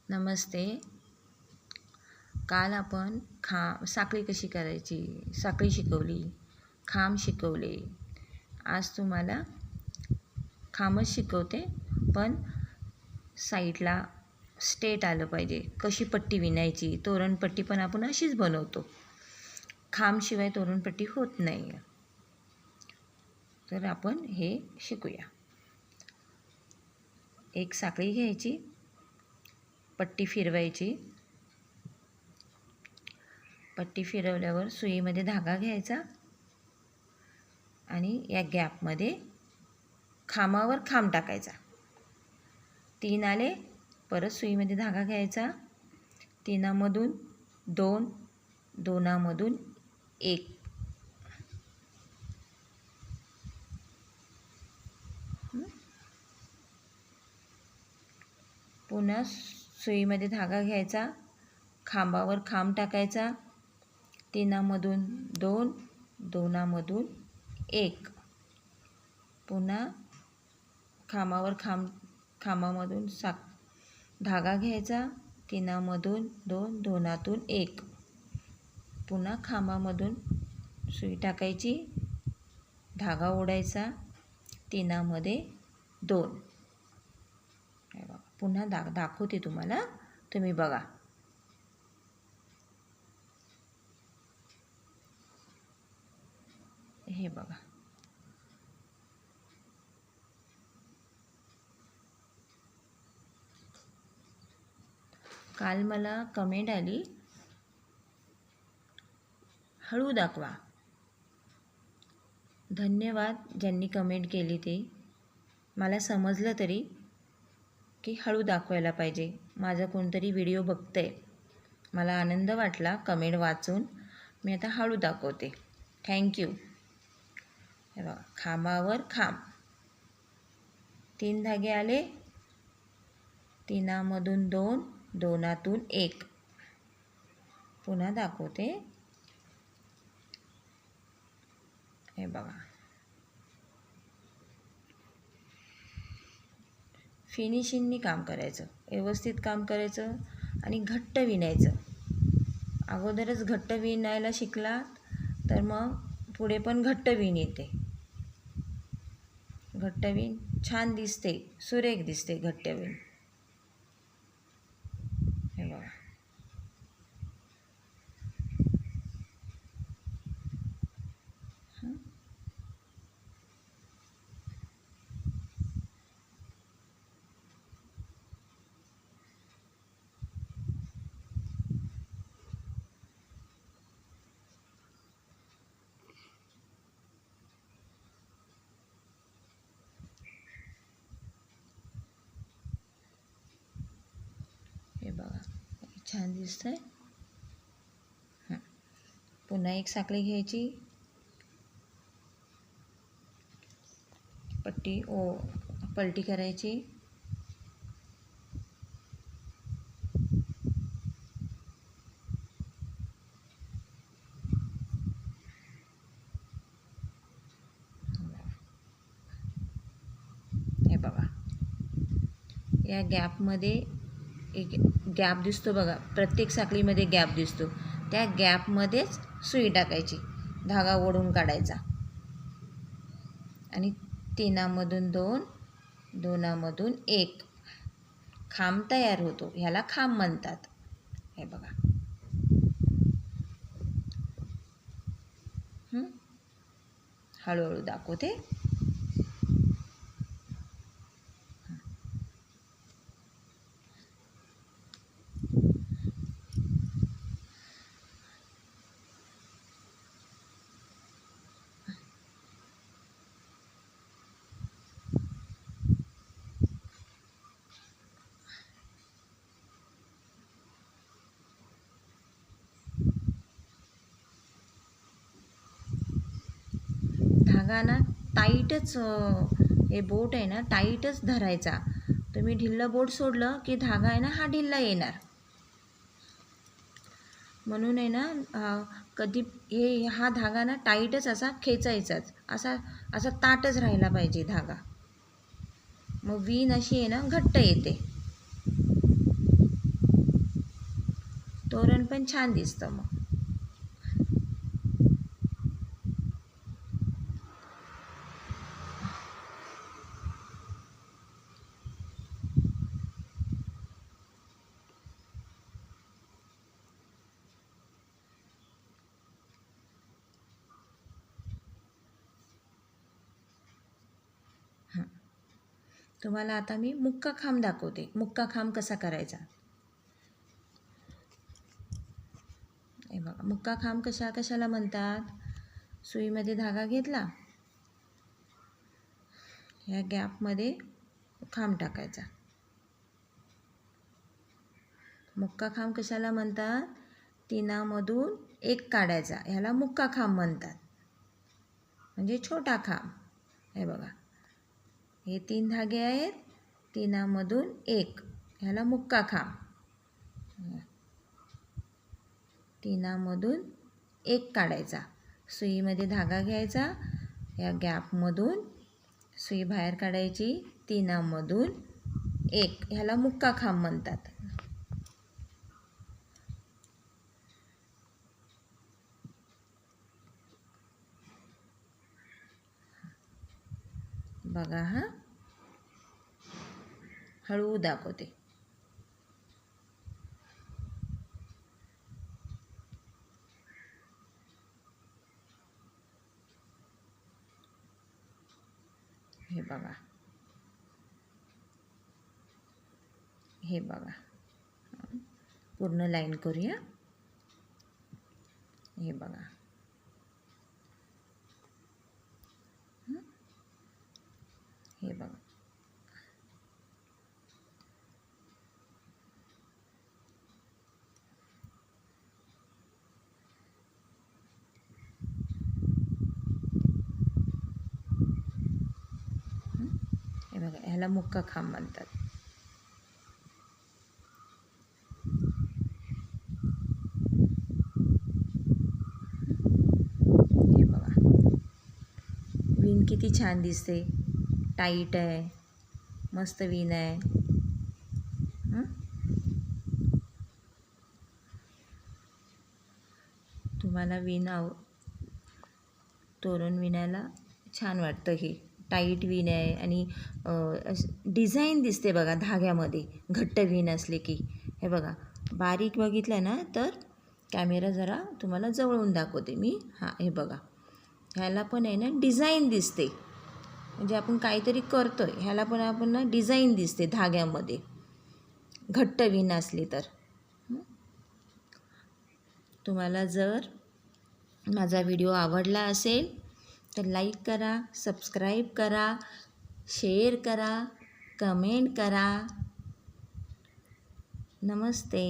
नमस्ते. काल आपण साखळी कशी करायची, साखळी शिकवली, खांब शिकवले. आज तुम्हाला खांबच शिकवते, पण साईडला स्ट्रेट आलं पाहिजे. कशी पट्टी विणायची, तोरणपट्टी पण आपण अशीच बनवतो. खांबशिवाय तोरणपट्टी होत नाही. तर आपण हे शिकूया. एक साखळी घ्यायची, पट्टी फिरवायची. पट्टी फिरवल्यावर सुईमध्ये धागा घ्यायचा आणि या गॅपमध्ये खांबावर खांब टाकायचा. 3 आले, परत सुईमध्ये धागा घ्यायचा. 3मधून 2, 2मधून 1. पुन्हा सुईमध्ये धागा घ्यायचा, खांबावर खांब टाकायचा. 3मधून 2, 2मधून 1. पुन्हा खांबावर खांबामधून धागा घ्यायचा. 3मधून 2, 2तून 1. पुन्हा खांबामधून सुई टाकायची, धागा ओढायचा. 3मध्ये 2. पुन्हा दाखवते तुम्हाला, तुम्ही बघा. हे बघा. काल मला कमेंट आली, हळू दाखवा. धन्यवाद ज्यांनी कमेंट केली ते. मला समजलं तरी की हळू दाखवायला पाहिजे. माझा कोणतरी व्हिडिओ बघतंय. मला आनंद वाटला कमेंट वाचून. मी आता हळू दाखवते. थँक्यू. हे बघा, खांबावर खांब. 3 धागे आले. 3मधून 2, 2तून 1. पुन्हा दाखवते. हे बघा. फिनिशिंगनी काम करायचं, व्यवस्थित काम करायचं आणि घट्ट विणायचं. अगोदरच घट्ट विणायला शिकला तर मग पुढे पण घट्ट विण येते. घट्ट विण छान दिसते, सुरेख दिसते घट्ट विण. हे बघा. हे बघा, छान दिसतंय. पुन्हा एक साखळी घ्यायची, पट्टी पलटी करायची. हे बघा, या गॅपमध्ये एक गॅप दिसतो बघा. प्रत्येक साखळीमध्ये गॅप दिसतो. त्या गॅपमध्येच सुई टाकायची, धागा ओढून काढायचा आणि 3मधून 2, 2मधून 1. खांब तयार होतो. ह्याला खांब म्हणतात. हे बघा. हळूहळू दाखवते. धागा ना टाईटच, हे बोट आहे ना टाईटच धरायचा. तुम्ही ढिल्लं बोट सोडलं की धागा आहे ना हा ढिल्ला येणार. म्हणून आहे ना कधी हा धागा ना टाईटच असा खेचायचाच, असा ताटच राहायला पाहिजे धागा. मग वीण अशी आहे ना घट्ट येते. तोरण पण छान दिसतं मग. तुम्हाला आता मी मुक्का खांब दाखवते. मुक्का खांब कसा करायचा. हे बघा, मुक्का खांब कशाला म्हणतात. सुईमध्ये धागा घेतला, ह्या गॅपमध्ये खांब टाकायचा. मुक्का खांब कशाला म्हणतात. तिनामधून एक काढायचा, ह्याला मुक्का खांब म्हणतात, म्हणजे छोटा खांब. हे बघा, हे 3 धागे आहेत, तिनामधून एक, ह्याला मुक्का खांब. तिनामधून एक काढायचा, सुईमध्ये धागा घ्यायचा, या गॅपमधून सुई बाहेर काढायची, तिनामधून एक, ह्याला मुक्का खांब म्हणतात. बघा, हा हळू दाखवते. हे बघा, हे बघा, पूर्ण लाईन करूया. हे बघा, हे बघा, हे बघा, ह्याला मुक्का खांब म्हणतात. हे बघा, विण किती छान दिसते, टाईट आहे, मस्त विण आहे. तुम्हाला विण तोरण विणायला छान वाटतं. हे टाईट विण आहे आणि डिझाईन दिसते बघा धाग्यामध्ये, घट्ट विण असले की. हे बघा, बारीक बघितलं ना तर कॅमेरा जरा तुम्हाला जवळून दाखवते मी. हां, हे बघा, ह्याला पण आहे ना डिझाईन दिसते, म्हणजे आपण काहीतरी करतोय, ह्याला पण आपण ना डिझाईन दिसते धाग्यामध्ये, घट्ट विण असली तर. तुम्हाला जर माझा व्हिडिओ आवडला असेल तर लाईक करा, सबस्क्राईब करा, शेअर करा, कमेंट करा. नमस्ते.